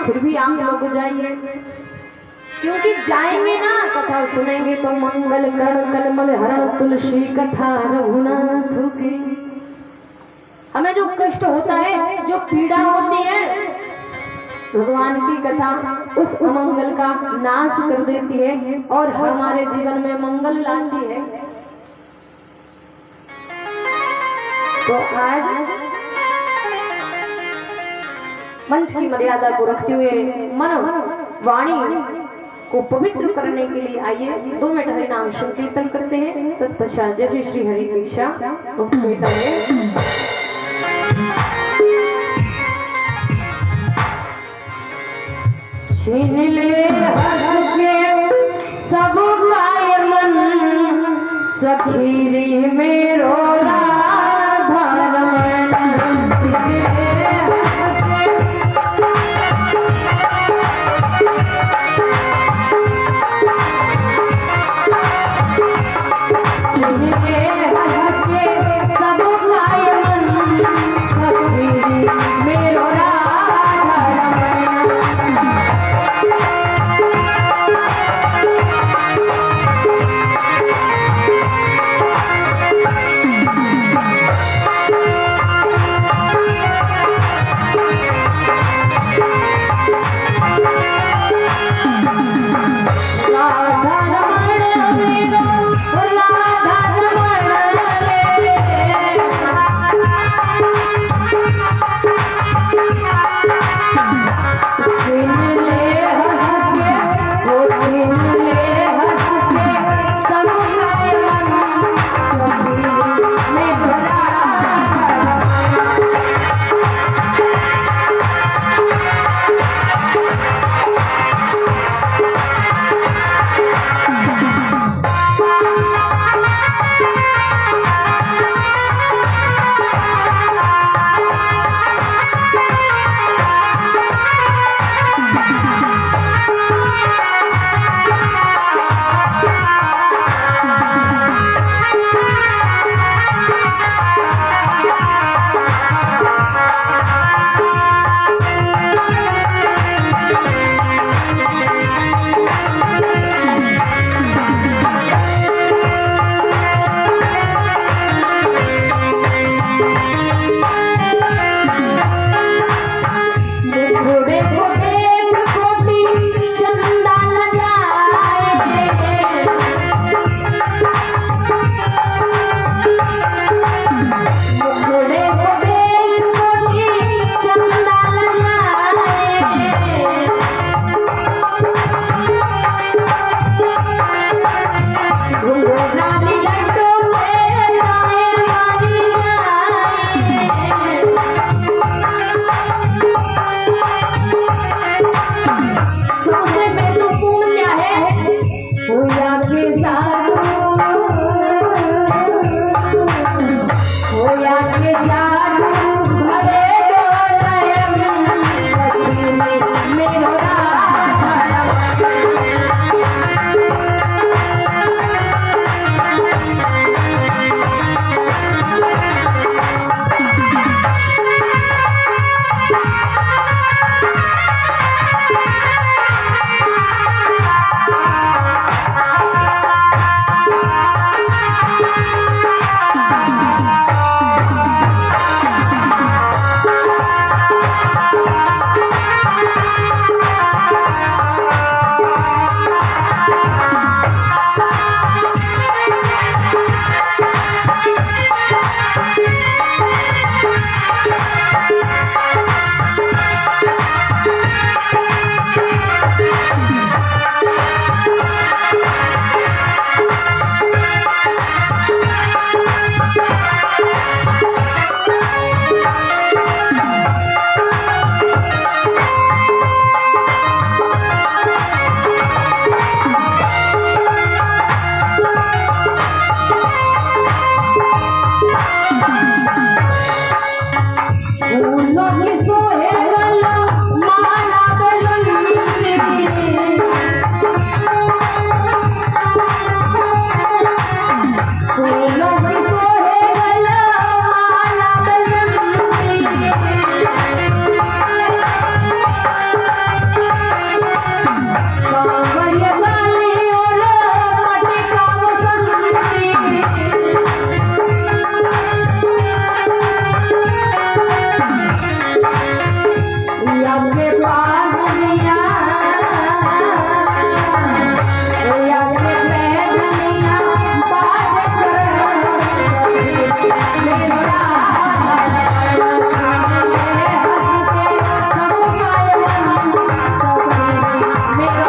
फिर भी आप लोग जाइए, क्योंकि जाएंगे ना कथा सुनेंगे तो मंगल कर्ण कलमल हरण तुलसी कथा रघुनाथ की। हमें जो कष्ट होता है, जो पीड़ा होती है, भगवान की कथा उस अमंगल का नाश कर देती है और हमारे जीवन में मंगल लाती है। तो आज मंच की मर्यादा को रखते हुए मन वाणी को पवित्र करने के लिए आइए 2 मिनट हरि नाम संकीर्तन करते हैं। तत्पश्चात जय श्री श्री हरि दीक्षा उपस्थित है। छीन ले हंस के सब काय मन, सखीरी मेरो राधा रमण। के पास लिया या के पैदलिया बात कर मेरा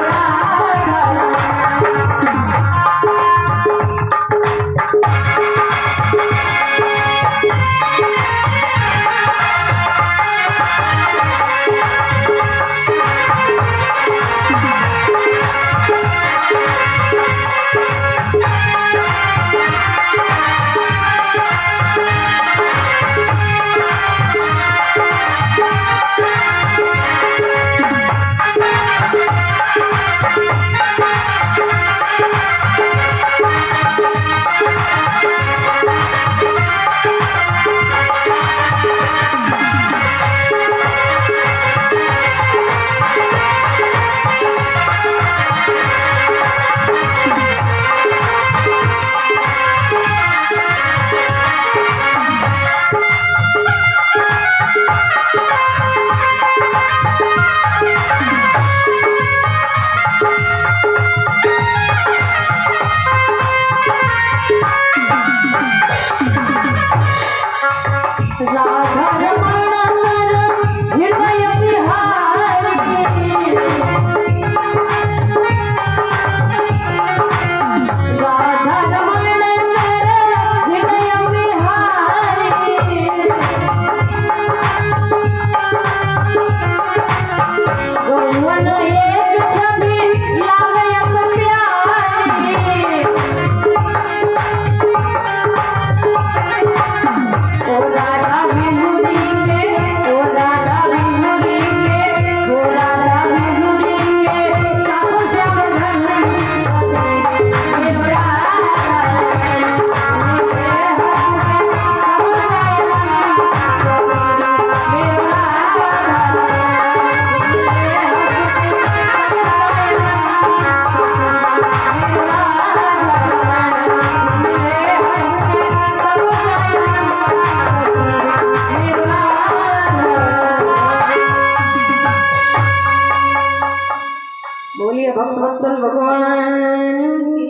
भक्तवत्सल भगवान की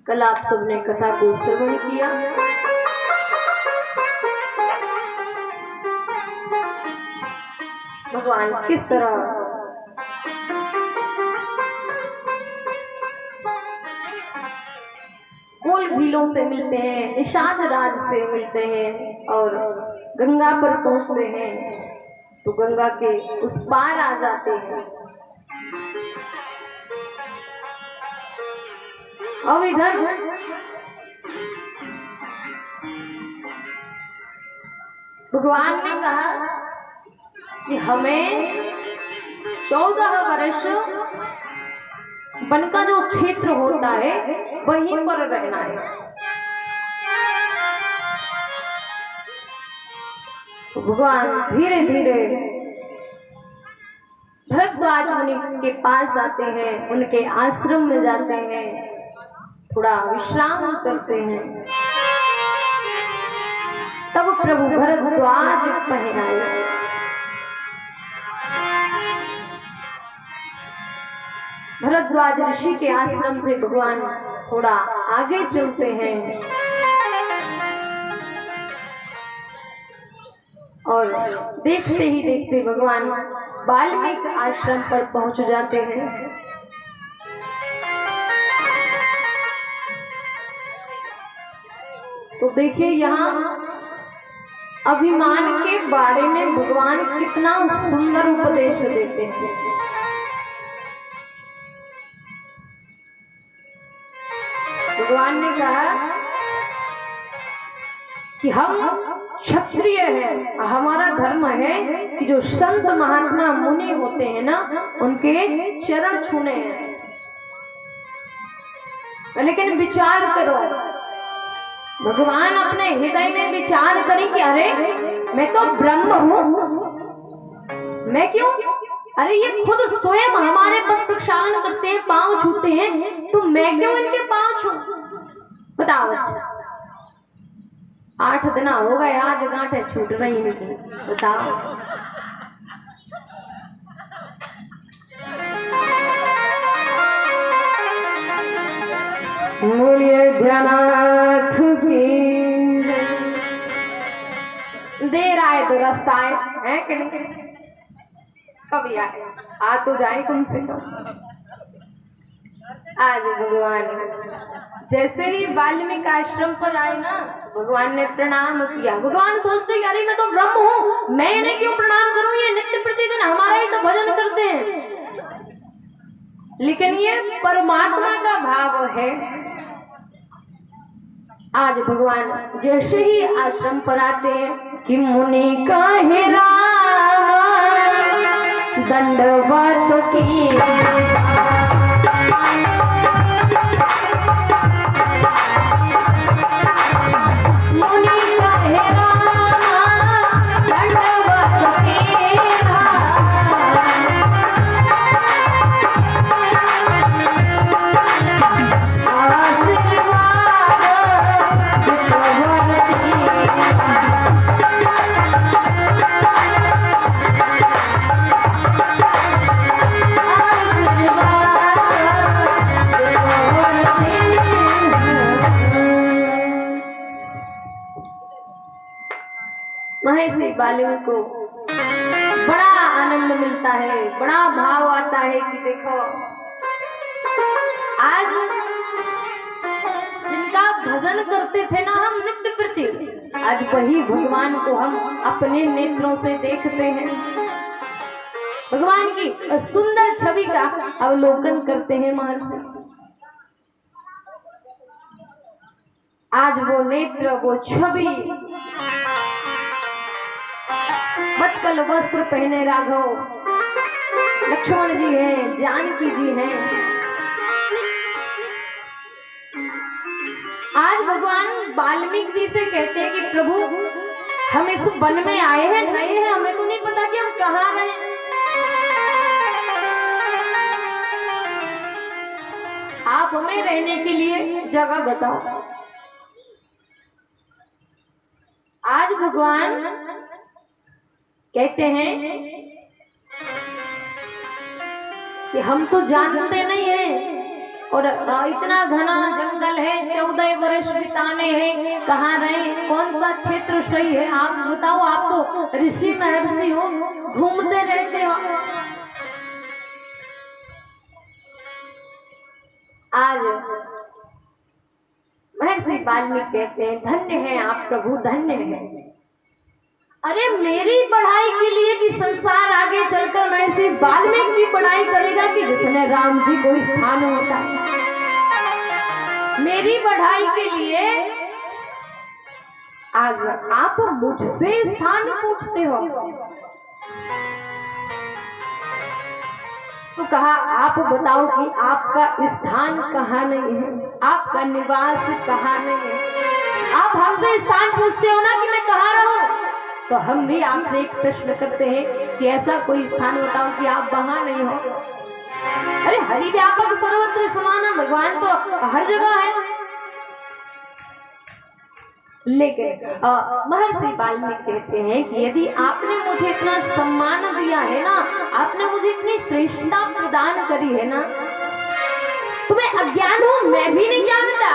कल आप सबने कथा को श्रवण किया। भगवान किस तरह कोल भीलों से मिलते हैं, निषाद राज से मिलते हैं और गंगा पर पहुंचते हैं तो गंगा के उस पार आ जाते हैं। अब इधर भगवान ने कहा कि हमें 14 वर्ष वन का जो क्षेत्र होता है वहीं पर रहना है। तो भगवान धीरे धीरे भरद्वाज मुनि के पास जाते हैं, उनके आश्रम में जाते हैं, थोड़ा विश्राम करते हैं। तब प्रभु भरद्वाज पहनाए। भरद्वाज ऋषि के आश्रम से भगवान थोड़ा आगे चलते हैं और देखते ही देखते भगवान वाल्मीकि आश्रम पर पहुंच जाते हैं। तो देखिए यहाँ अभिमान के बारे में भगवान कितना सुंदर उपदेश देते हैं। भगवान ने कहा कि हम क्षत्रिय हैं, हमारा धर्म है कि जो संत महात्मा मुनि होते हैं ना उनके चरण छूने हैं। लेकिन विचार करो, भगवान अपने हृदय में विचार करें कि अरे मैं तो ब्रह्म हूं, मैं क्यों अरे ये खुद स्वयं हमारे पद प्रक्षालन करते हैं, पांव छूते हैं, तो मैं क्यों इनके पांव छू? बताओ। अच्छा 8 दिन हो गए आज गांठे छूट रही नहीं, बताओ। बोलिए ध्यानाथ की। देर आए तो रास्ता आए है कि नहीं? कभी आए आ तो जाए तुमसे तो। आज भगवान जैसे ही वाल्मीकि आश्रम पर आए ना, भगवान ने प्रणाम किया। भगवान सोचते कि अरे मैं तो ब्रह्म हूँ, मैं इन्हें क्यों प्रणाम करूं, ये नित्य प्रतिदिन हमारा ही तो भजन करते हैं। लेकिन ये परमात्मा का भाव है। आज भगवान जैसे ही आश्रम पर आते हैं कि मुनि का है राम दंडवत की, मुनि का है राम दंडवत की, महर्षि वाल्मीकि को बड़ा आनंद मिलता है, बड़ा भाव आता है कि देखो आज जिनका भजन करते थे ना हम नित्य प्रति, आज वही भगवान को हम अपने नेत्रों से देखते हैं। भगवान की सुंदर छवि का अवलोकन करते हैं महर्षि। आज वो नेत्र, वो छवि, मत्कल वस्त्र पहने राघव लक्ष्मण जी हैं, जानकी जी हैं। आज भगवान वाल्मीकि जी से कहते हैं कि प्रभु हम इस वन में आए हैं, नए हैं, हमें तो नहीं पता कि हम कहाँ हैं। आप हमें रहने के लिए जगह बताओ। आज भगवान कहते हैं कि हम तो जानते नहीं हैं, और इतना घना जंगल है, 14 वर्ष बिताने हैं, कहाँ रहे, कौन सा क्षेत्र सही है, आप बताओ। आप तो ऋषि महर्षि हो, घूमते रहते हो। आज महर्षि वाल्मीकि कहते हैं धन्य है आप प्रभु, धन्य है। अरे मेरी पढ़ाई के लिए कि संसार आगे चलकर महर्षि वाल्मीकि की पढ़ाई करेगा कि जिसमें राम जी को स्थान होता है। मेरी पढ़ाई के लिए आज आप मुझसे स्थान पूछते हो। तो कहा आप बताओ कि आपका स्थान कहाँ नहीं है, आपका निवास कहाँ नहीं है। आप हमसे स्थान पूछते हो ना कि मैं कहाँ रहूं, तो हम भी आपसे एक प्रश्न करते हैं कि ऐसा कोई स्थान बताओ कि आप वहां नहीं हो। अरे हरि व्यापक सर्वत्र समान, भगवान तो हर जगह है। लेकिन महर्षि वाल्मीकि कहते हैं कि यदि आपने मुझे इतना सम्मान दिया है ना, आपने मुझे इतनी श्रेष्ठता प्रदान करी है ना, तो मैं अज्ञान हूं, मैं भी नहीं जानता।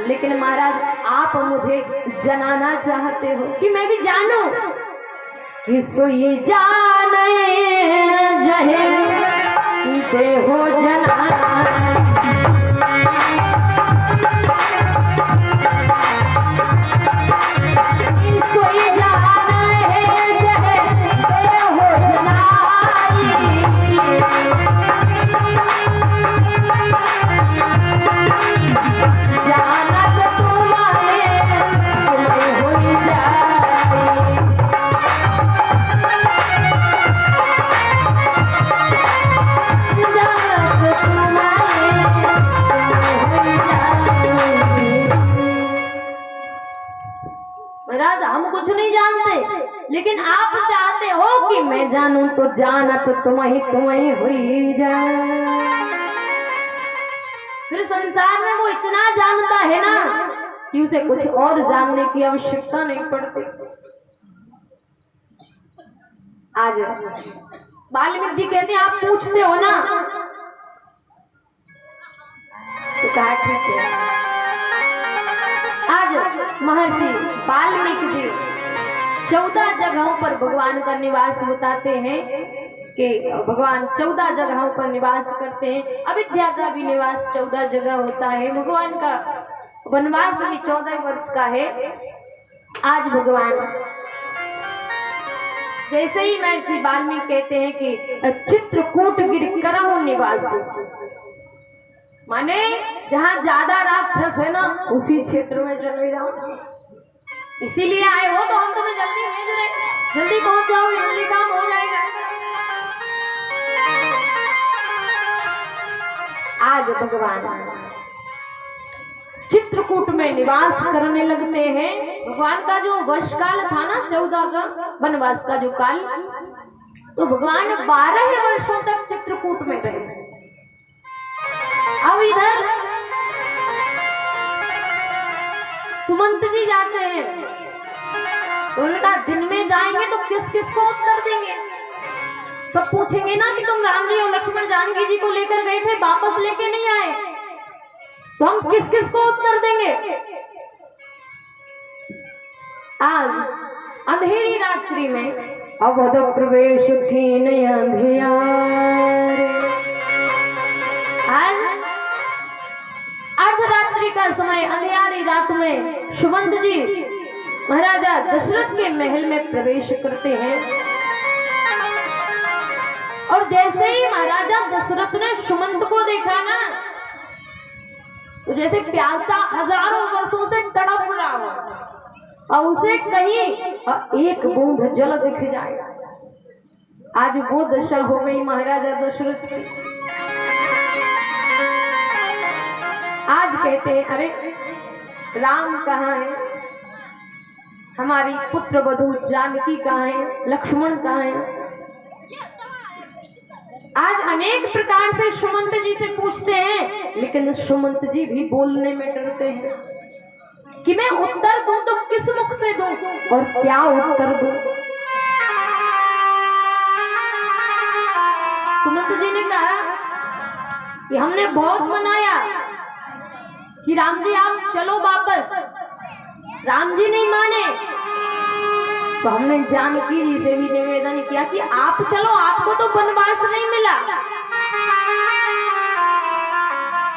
लेकिन महाराज आप मुझे जनाना चाहते हो कि मैं भी जानूं कि सो ये जाने जहे से हो जनाना, कोई जाना है जहे से हो जनाई, जाना तो तुम्हारे तुम्हें हो जाए, जाना तो तुम्हारे मैं जानूं तो जानत तुम ही हुई जा। फिर संसार में वो इतना जानता है ना कि उसे कुछ और जानने की आवश्यकता नहीं पड़ती। आज वाल्मीकि जी कहते हैं आप पूछते हो ना तो कहा ठीक है। आज महर्षि वाल्मीकि जी 14 जगहों पर भगवान का निवास बताते हैं कि भगवान 14 जगहों पर निवास करते हैं। अविद्या का भी निवास 14 जगह होता है। भगवान का वनवास भी 14 वर्ष का है। आज भगवान जैसे ही महर्षि वाल्मीकि कहते हैं कि चित्रकूट गिर करहु निवास, माने जहाँ ज्यादा राक्षस है ना उसी क्षेत्र में चले जाओ। इसीलिए आए हो तो हम तुम्हें जल्दी भेज रहे, जल्दी पहुंच जाओ, जल्दी काम हो जाएगा। आज भगवान चित्रकूट में निवास करने लगते हैं। भगवान का जो वर्षकाल था ना 14 का वनवास का जो काल, तो भगवान 12 वर्षों तक चित्रकूट में रहे। अब इधर सुमंत जी जाते हैं तो उनका दिन में जाएंगे तो किस किस को उत्तर देंगे? सब पूछेंगे ना कि तुम राम जी और लक्ष्मण जानकी जी को लेकर गए थे, वापस लेके नहीं आए, तो हम किस किस को उत्तर देंगे? आज अंधेरी रात्रि में अवध प्रवेश कीन अंधियारे, आज अर्धरात्रि का समय अंधियारी रात में सुमंत जी महाराजा दशरथ के महल में प्रवेश करते हैं। और जैसे ही महाराजा दशरथ ने सुमंत को देखा ना तो जैसे प्यासा हजारों वर्षों से तड़प रहा हो और उसे कहीं एक बूंद जल दिख जाए, आज वो दशा हो गई महाराजा दशरथ की। आज कहते हैं अरे राम कहाँ है, हमारी पुत्र वधू जानकी कहाँ है, लक्ष्मण कहाँ है? आज अनेक प्रकार से सुमंत जी से पूछते हैं, लेकिन सुमंत जी भी बोलने में डरते हैं कि मैं उत्तर दूं तो किस मुख से दूं और क्या उत्तर दूं। सुमंत जी ने कहा कि हमने बहुत मनाया कि राम जी आप चलो वापस, राम जी नहीं माने, तो हमने जानकी जी से भी निवेदन किया कि आप चलो, आपको तो वनवास नहीं मिला।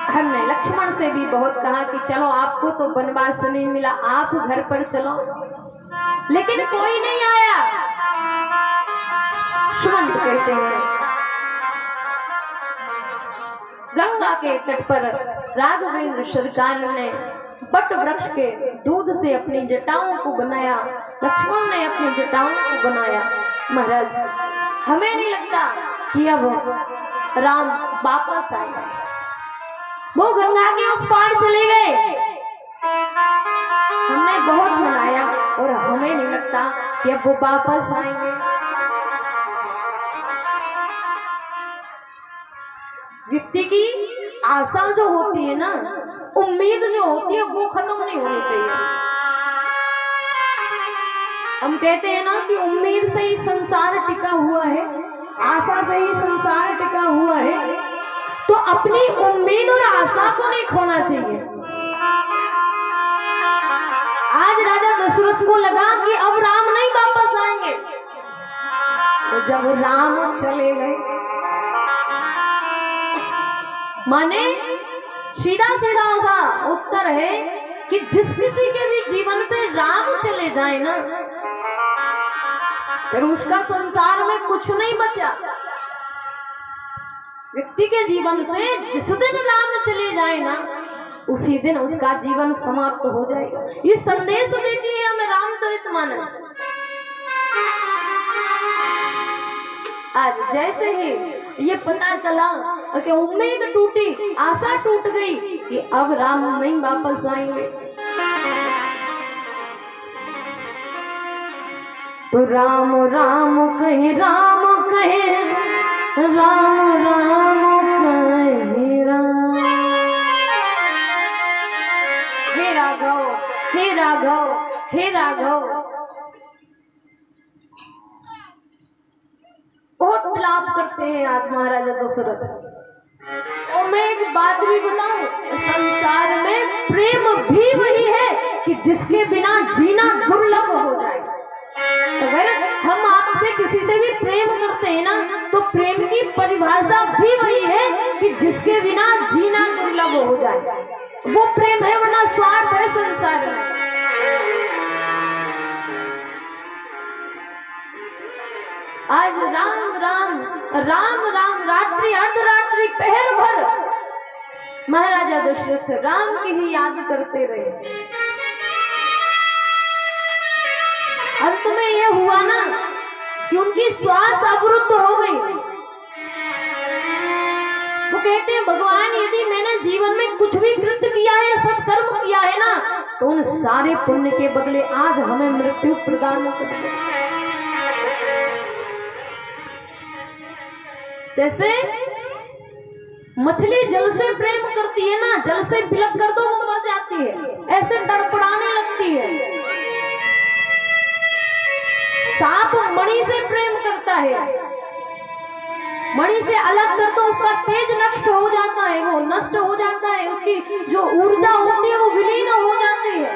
हमने लक्ष्मण से भी बहुत कहा कि चलो आपको तो वनवास नहीं मिला, आप घर पर चलो, लेकिन कोई नहीं आया। सुमंत कहते हैं गंगा के तट पर राघवेंद्र सरकार ने बट वृक्ष के दूध से अपनी जटाओं को बनाया, लक्ष्मण ने अपनी जटाओं को बनाया। महाराज हमें नहीं लगता कि अब राम वापस आए, वो गंगा के उस पार चले गए। हमने बहुत मनाया और हमें नहीं लगता कि अब वो वापस आएंगे। व्यक्ति की आशा जो होती है ना, उम्मीद जो होती है वो खत्म नहीं होनी चाहिए। हम कहते हैं ना कि उम्मीद से ही संसार टिका हुआ है, आशा से ही संसार टिका हुआ है, तो अपनी उम्मीद और आशा को नहीं खोना चाहिए। आज राजा दशरथ को लगा कि अब राम नहीं वापस आएंगे, तो जब राम चले गए, माने सीधा सीधा सा उत्तर है कि जिस किसी के भी जीवन से राम चले जाए ना, फिर उसका संसार में कुछ नहीं बचा। व्यक्ति के जीवन से जिस दिन राम चले जाए ना, उसी दिन उसका जीवन समाप्त हो जाएगा। ये संदेश देती है हमें रामचरितमानस। आज जैसे ही ये पता चला कि उम्मीद टूटी, आशा टूट गई कि अब राम नहीं वापस आएंगे, तो राम राम कहे, राम कहे, राम राम कहे राम। हे राघव, हे राघव, हे राघव। बहुत विलाप करते हैं आज महाराजा दशरथ। और मैं एक बात भी बताऊं, संसार में प्रेम भी वही है कि जिसके बिना जीना दुर्लभ हो जाए। अगर हम आपसे किसी से भी प्रेम करते हैं ना, तो प्रेम की परिभाषा भी वही है कि जिसके बिना जीना दुर्लभ हो जाए। वो प्रेम है, वरना स्वार्थ है संसार में। आज राम राम राम राम, रात्रि अर्धरात्रि पहर भर महाराजा दशरथ राम की ही याद करते रहे। अंत में यह हुआ ना कि उनकी श्वास अवरुद्ध हो गई। वो कहते हैं, भगवान यदि मैंने जीवन में कुछ भी कृत्य किया है, सत्कर्म किया है ना, तो उन सारे पुण्य के बदले आज हमें मृत्यु प्रदान कर दो। जैसे मछली जल से प्रेम करती है ना, जल से बिलक कर दो वो मर जाती है, ऐसे तड़पड़ाने लगती है। सांप मणि से प्रेम करता है, मणि से अलग कर दो उसका तेज नष्ट हो जाता है, वो नष्ट हो जाता है, उसकी जो ऊर्जा होती है वो विलीन हो जाती है।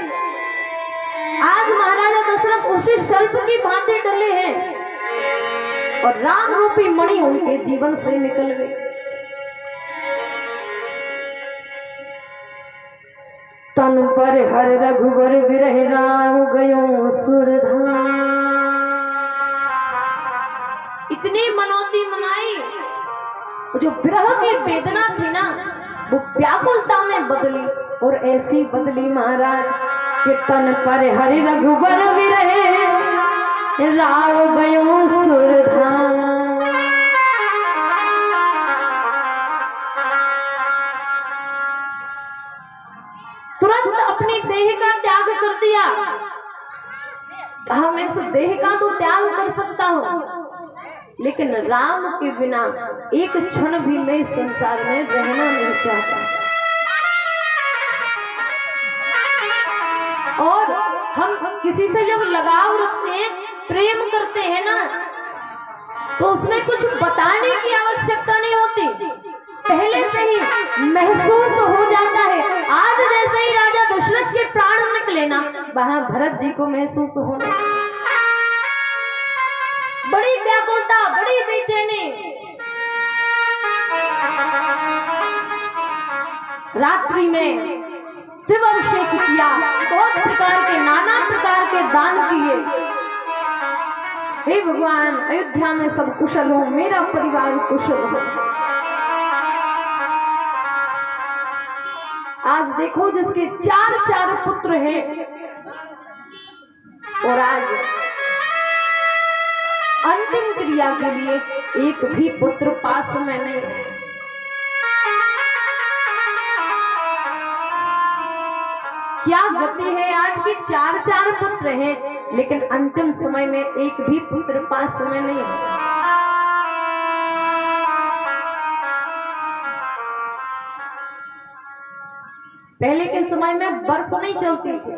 आज महाराजा दशरथ उसी सर्प की भांति डले हैं और राम रूपी मणि उनके जीवन से निकल गई। तन पर हर रघुवर विरह राम गयो सुरधाम। इतनी मनौती मनाई, जो विरह की वेदना थी ना, वो व्याकुलता में बदली। और ऐसी बदली महाराज कि तन पर हरि रघुवर विरह राम गयो सुरधाम। तुरंत अपनी देह का त्याग कर दिया। मैं इस देह का तो त्याग कर सकता हूँ, लेकिन राम के बिना एक क्षण भी मैं इस संसार में रहना नहीं चाहता। और हम किसी से जब लगाव रखते हैं, प्रेम करते हैं ना, तो उसमें कुछ बताने की आवश्यकता नहीं होती, पहले से ही महसूस हो जाता है। आज जैसे ही राजा दशरथ के प्राण निकले ना, वहां भरत जी को महसूस होने, बड़ी व्याकुलता, बड़ी बेचैनी। रात्रि में शिव अभिषेक किया, बहुत प्रकार के, नाना प्रकार के दान किए। हे भगवान, अयोध्या में सब कुशल हो, मेरा परिवार कुशल हो। आज देखो, जिसके 4 पुत्र हैं, और आज अंतिम क्रिया के लिए एक भी पुत्र पास में नहीं। क्या गति है आज की, 4 पुत्र हैं, लेकिन अंतिम समय में एक भी पुत्र पास में नहीं। पहले के समय में बर्फ नहीं चलती थी,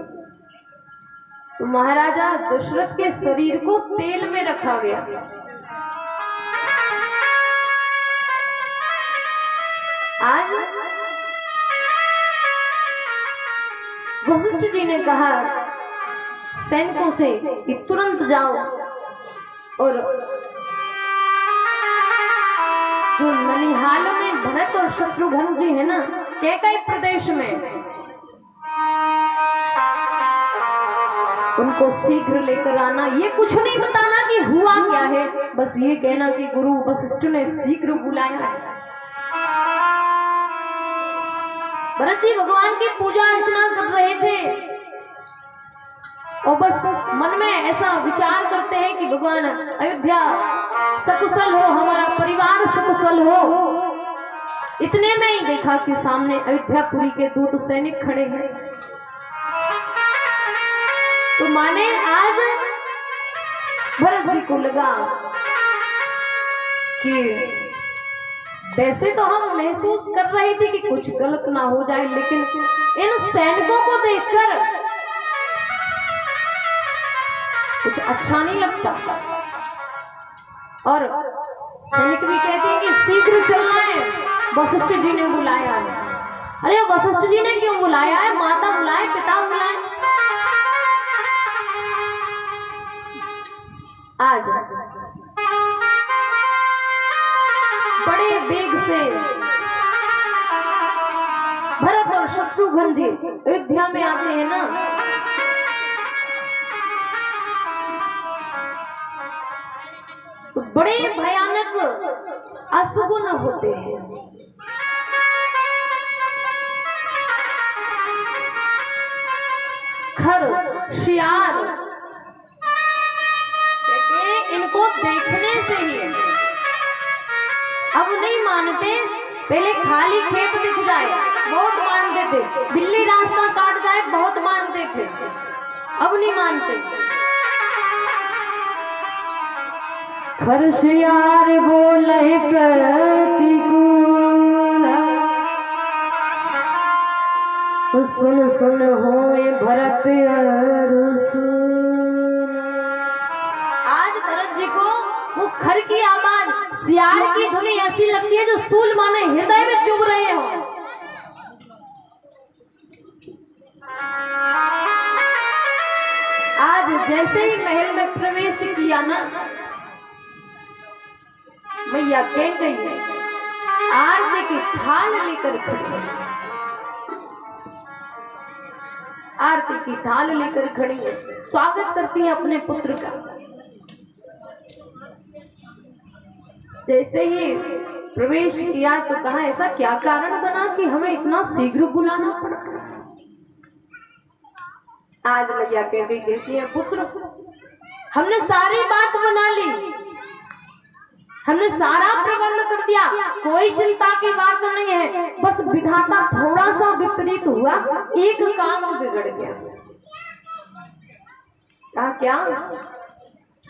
तो महाराजा दशरथ के शरीर को तेल में रखा गया। आज वशिष्ठ जी ने कहा सैनिकों से कि तुरंत जाओ और जो ननिहाल में भरत और शत्रुघ्न जी है ना, कैकई प्रदेश में, उनको शीघ्र लेकर आना। ये कुछ नहीं बताना कि हुआ क्या है, बस ये कहना कि गुरु वशिष्ठ ने शीघ्र बुलाया है। भरत जी भगवान की पूजा अर्चना कर रहे थे और बस मन में ऐसा विचार करते हैं कि भगवान अयोध्या सकुशल हो, हमारा परिवार सकुशल हो। इतने में ही देखा कि सामने अयोध्यापुरी के दूत सैनिक खड़े हैं। तो माने आज भरत जी को लगा कि वैसे तो हम महसूस कर रहे थे कि कुछ गलत ना हो जाए, लेकिन इन सैनिकों को देखकर कुछ अच्छा नहीं लगता। और सैनिक भी कहते हैं कि शीघ्र चलना है, वशिष्ठ जी ने बुलाया है। अरे वशिष्ठ जी ने क्यों बुलाया है? माता बुलाए, पिता बुलाए। आज बड़े वेग से भरत और शत्रुघ्न जी अयोध्या में आते हैं ना, तो बड़े भयानक अशुगुन होते हैं। खर, शियार, इनको देखने से ही अब नहीं मानते। पहले खाली खेत दिख जाए बहुत मानते थे, बिल्ली रास्ता काट जाए बहुत मानते थे, अब नहीं मानते। खरशियार बोले प्रतिकूल, सुन सुन होए भरत आज भरत जी को वो खर की आवाज, सियार की धुनी ऐसी लगती है जो सूल माने हृदय में चुभ रहे हो। आज जैसे ही महल में प्रवेश किया ना, मैया कह गई है, आरती की थाल लेकर खड़ी है, आरती की थाल लेकर खड़ी है, स्वागत करती है अपने पुत्र का। जैसे ही प्रवेश किया तो कहा, ऐसा क्या कारण बना कि हमें इतना शीघ्र बुलाना पड़ा? आज मैया कहती है, पुत्र हमने सारी बात बना ली, हमने सारा प्रबंध कर दिया, कोई चिंता की बात नहीं है, बस विधाता थोड़ा सा विपरीत हुआ, एक काम बिगड़ गया। कहा क्या?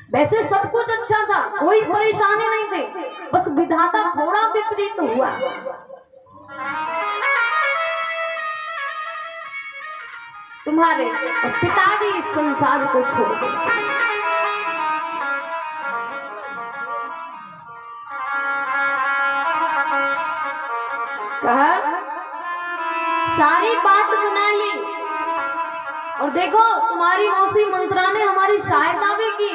वैसे सब कुछ अच्छा था, कोई परेशानी नहीं थी, बस विधाता थोड़ा विपरीत हुआ। तुम्हारे पिताजी इस संसार को छोड़ गए। कहा सारी बात बना ली, और देखो तुम्हारी मौसी मंत्रा ने हमारी सहायता भी की,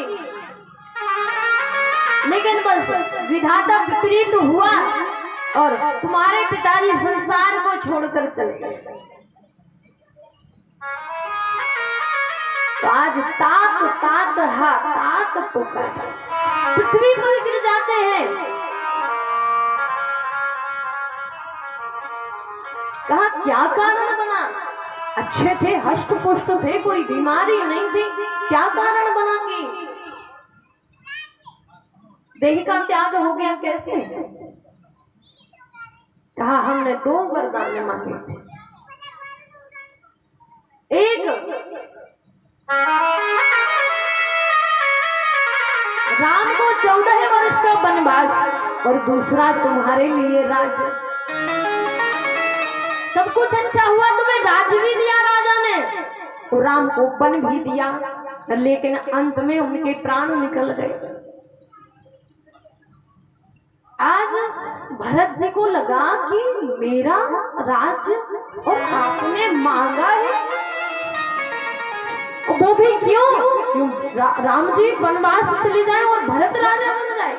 लेकिन बस विधाता विपरीत हुआ और तुम्हारे पिताजी संसार को छोड़कर चले गए। तो आज तात तात हा तात पुकार, पृथ्वी पर गिर जाते हैं। कहा क्या कारण बना? अच्छे थे, हष्ट पुष्ट थे, कोई बीमारी नहीं थी, क्या कारण बना कि देह का त्याग हो गया? कैसे? कहा हमने दो वरदान मांगे थे। एक राम को 14 वर्ष का वनवास, और दूसरा तुम्हारे लिए राज्य। सब कुछ अच्छा हुआ, तुम्हें राज्य भी दिया राजा ने, तो राम को वन भी दिया, लेकिन अंत में उनके प्राण निकल गए। आज भरत जी को लगा कि मेरा राज्य और आपने मांगा है, वो भी क्यों? राम जी वनवास चले जाए और भरत राजा बन जाए।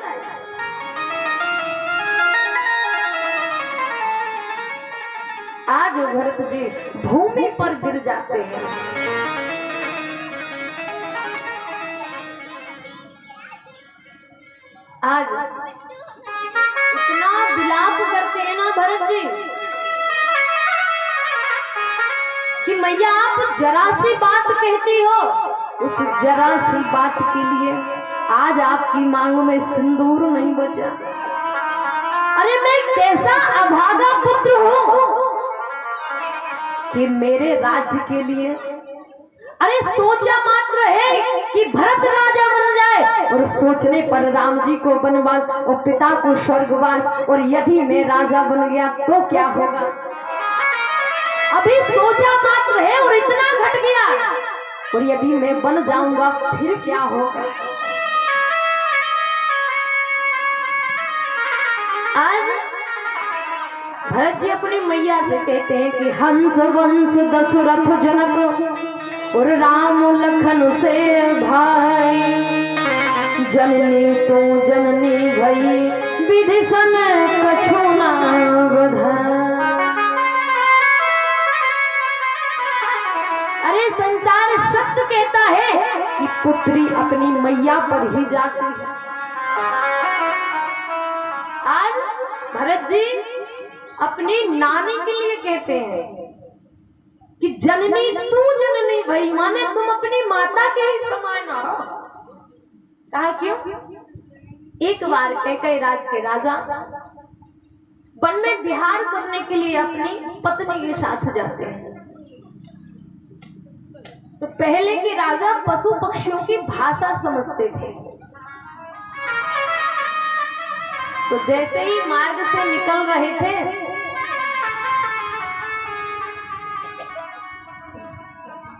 आज भरत जी भूमि पर गिर जाते हैं। आज इतना विलाप करते हैं ना भरत जी कि मैया आप जरा सी बात कहती हो, उस जरा सी बात के लिए आज आपकी मांग में सिंदूर नहीं बचा। अरे मैं कैसा अभागा पुत्र हूं कि मेरे राज्य के लिए, अरे सोचा मात्र रहे कि भरत राजा बन जाए, और सोचने पर राम जी को वनवास और पिता को स्वर्गवास, और यदि मैं राजा बन गया तो क्या होगा। अभी सोचा मात्र है और इतना घट गया, और यदि मैं बन जाऊंगा फिर क्या होगा। आज भरत जी अपनी मैया से कहते हैं कि हंस वंश दशरथ जनक और राम लखन से भाई, जननी तो जननी भई विभीषण कछु ना बधाई। अरे संसार सत्य कहता है कि पुत्री अपनी मैया पर ही जाती है। आज भरत जी अपनी नानी के लिए कहते हैं कि जननी तू जननी भई, माने तुम अपनी माता के ही समान हो। कहा क्यों? एक बार कैकेयी राज के राजा वन में विहार करने के लिए अपनी पत्नी के साथ जाते हैं। तो पहले के राजा पशु पक्षियों की भाषा समझते थे। तो जैसे ही मार्ग से निकल रहे थे,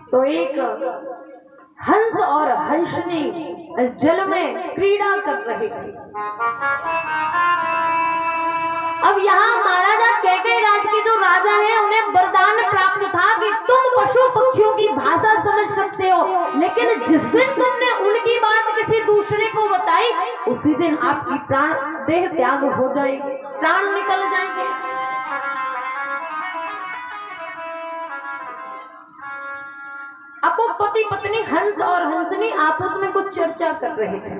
तो एक हंस और हंसनी जल में क्रीड़ा कर रहे थे। अब यहाँ महाराजा कैकेयी राज के जो राजा हैं उन्हें वरदान प्राप्त था कि तुम पशु पक्षियों की भाषा समझ सकते हो, लेकिन जिस दिन तुमने उनकी बात किसी दूसरे को बताई उसी दिन आपकी प्राण देह त्याग हो जाएगी, प्राण निकल जाएंगे। अब वो पति पत्नी हंस और हंसनी आपस में कुछ चर्चा कर रहे थे।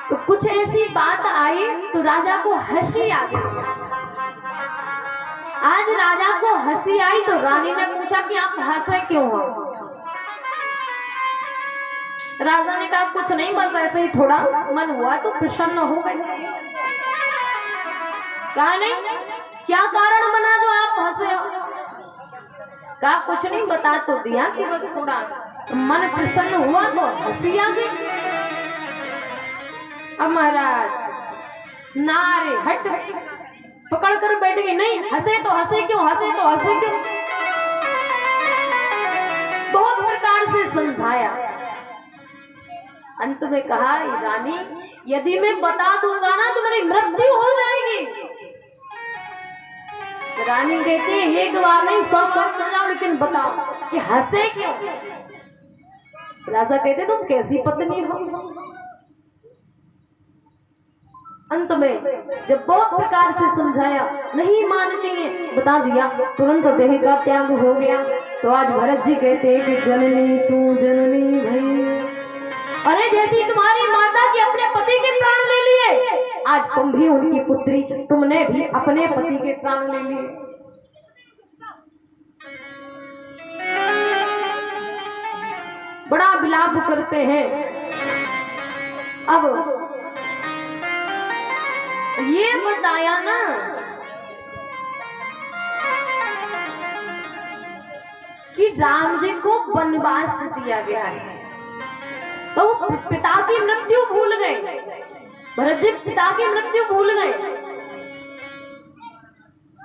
तो कुछ ऐसी बात आई तो राजा को हंसी आ गई। आज राजा को हंसी आई तो रानी ने पूछा कि आप हंसे क्यों हो। राजा ने कहा कुछ नहीं, बस ऐसे ही थोड़ा मन हुआ तो प्रसन्न हो गए। कहा नहीं, क्या कारण बना जो आप हंसे हो। कहा कुछ नहीं, बता तो दिया कि बस थोड़ा मन प्रसन्न हुआ तो हंसी आ गई। अब महाराज नारे हट पकड़ कर बैठ गए, नहीं हंसे तो हंसे क्यों, हंसे तो हंसे क्यों। बहुत प्रकार से समझाया, अंत में कहा रानी यदि मैं बता दूंगा ना तो मेरी मृत्यु हो जाएगी। रानी कहती है एक बार नहीं 100 बार समझाओ, लेकिन बताओ कि हंसे क्यों। राजा कहते तुम कैसी पत्नी हो। अंत में जब बहुत प्रकार से समझाया नहीं मानती है, बता दिया, तुरंत देह का त्याग हो गया। तो आज भरत जी कहते हैं कि जननी तू जननी भई, अरे जैसी तुम्हारी माता की अपने पति के प्राण ले लिए, आज तुम भी उनकी पुत्री, तुमने भी अपने पति के प्राण ले लिए। बड़ा विलाप करते हैं। अब ये बताया ना कि राम जी को वनवास दिया गया है, तो पिता की मृत्यु भूल गए। भरत जी पिता की मृत्यु भूल गए।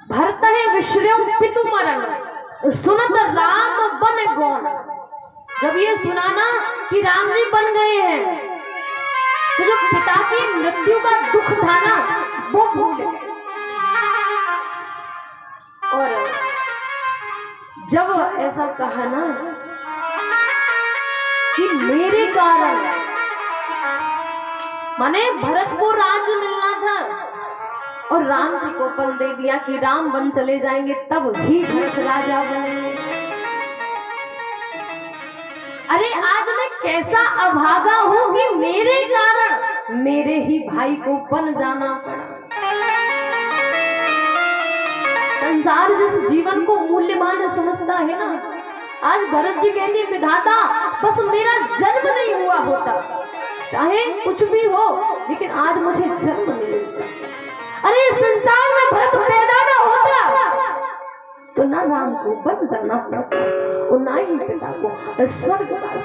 भरत है विश्रम पितु मरण, सुनत राम बन गौन। जब ये सुना ना कि राम जी बन गए हैं, तो जो पिता की मृत्यु का दुख था ना वो भूल गए। और जब ऐसा कहा ना कि मेरे कारण, माने भरत को राज मिलना था और राम जी को पल दे दिया कि राम बन चले जाएंगे तब ही भरत राजा बनेंगे। अरे आज मैं कैसा अभागा हूं कि मेरे कारण मेरे ही भाई को बन जाना पड़ा। संसार जिस जीवन को मूल्यवान समझता है ना, आज भरत जी कहते विधाता बस मेरा जन्म नहीं हुआ होता, चाहे कुछ भी हो, लेकिन आज मुझे जन्म नहीं मिलता। अरे संसार में भरत पैदा ना होता ना राम को बन जाना पड़ता और ना ही पिता को स्वर्गवास।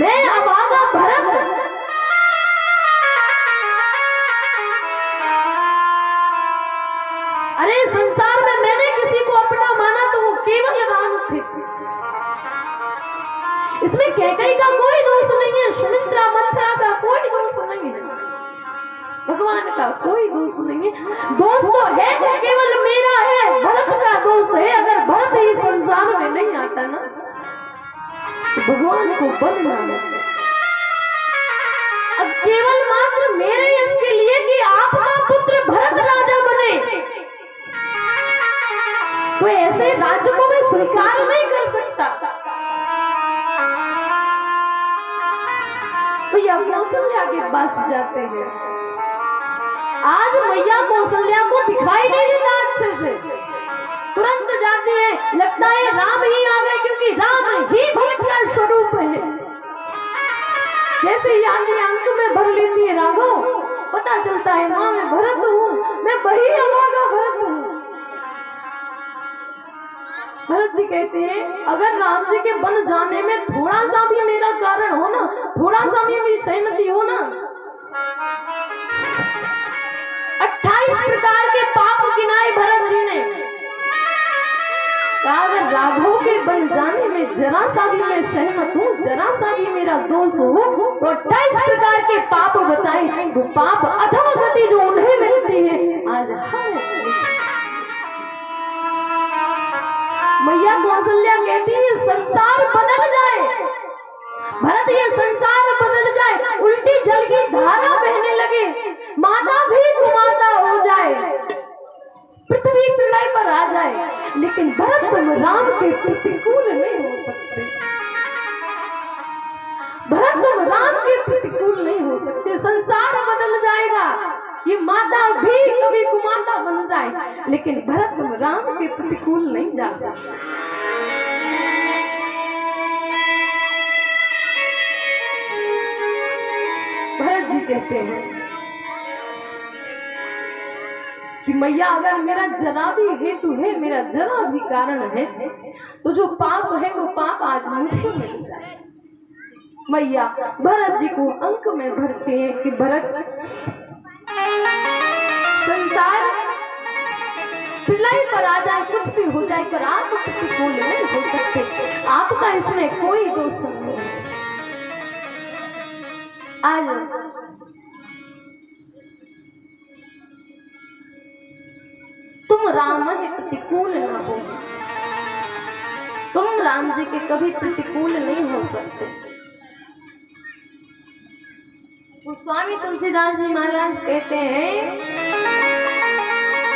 मैं अभागा भरत अरे संसार में मैंने किसी को अपना माना तो वो केवल राम थे। इसमें कैकेयी का कोई दोष नहीं है, सुमित्रा मंथरा का कोई दोष नहीं है, भगवान का कोई दोष नहीं है। दोष तो है जो केवल मेरा है, भरत का दोष है। अगर भरत ही संसार में नहीं आता ना तो भगवान को बनना अब केवल मात्र मेरे इसके लिए कि आपका पुत्र भरत राजा बने, तो ऐसे राज्य को मैं स्वीकार नहीं कर सकता। भैया कौशल्या के पास जाते हैं। आज मैया कौशल्या को दिखाई नहीं देता अच्छे से, तुरंत जाते हैं, लगता है राम ही आ गए, क्योंकि राम ही भरत का स्वरूप है। जैसे ही आंधी अंक में भर लेती है राघव, पता चलता है माँ मैं भरत हूँ, मैं वही अभागा भरत हूँ। भरत जी कहते हैं अगर राम जी के बन जाने में थोड़ा सा भी मेरा कारण हो ना, थोड़ा सा भी मेरी सहमति हो ना, 28 प्रकार के पाप गिनाए भरत जी ने। कहा अगर राघव के बन जाने में जरा सा भी मैं सहमत हूँ, जरा सा भी मेरा दोष हो, तो 28 प्रकार के पाप बताए। वो पाप अधम गति जो उन्हें मिलती है आज हमें। मैया कौशल्या कहती है संसार बदल जाए, भरत ये संसार बदल जाए, उल्टी जल की धारा बहने लगे, माता भी कुमाता हो जाए, पृथ्वी प्रलय पर आ जाए, लेकिन भरत तुम राम के प्रतिकूल नहीं हो सकते। भरत तुम राम के प्रतिकूल नहीं हो सकते। संसार बदल जाएगा, ये माता भी कभी कुमाता बन जाए, लेकिन भरत तुम राम के प्रतिकूल नहीं जा सकते। भरत जी कहते हैं कि मैया अगर मेरा जरा भी हेतु है, मेरा जरा भी कारण है, तो जो पाप है वो पाप आज मुझे मिल जाए। मैया भरत जी को अंक में भरते हैं कि भरत संसार प्रलय पर आ जाए, कुछ भी हो जाए, पर आप प्रतिकूल नहीं हो सकते, आपका इसमें कोई दोष नहीं है। आज तुम राम के प्रतिकूल न हो, तुम राम जी के कभी प्रतिकूल नहीं हो सकते। तो स्वामी तुलसीदास जी महाराज कहते हैं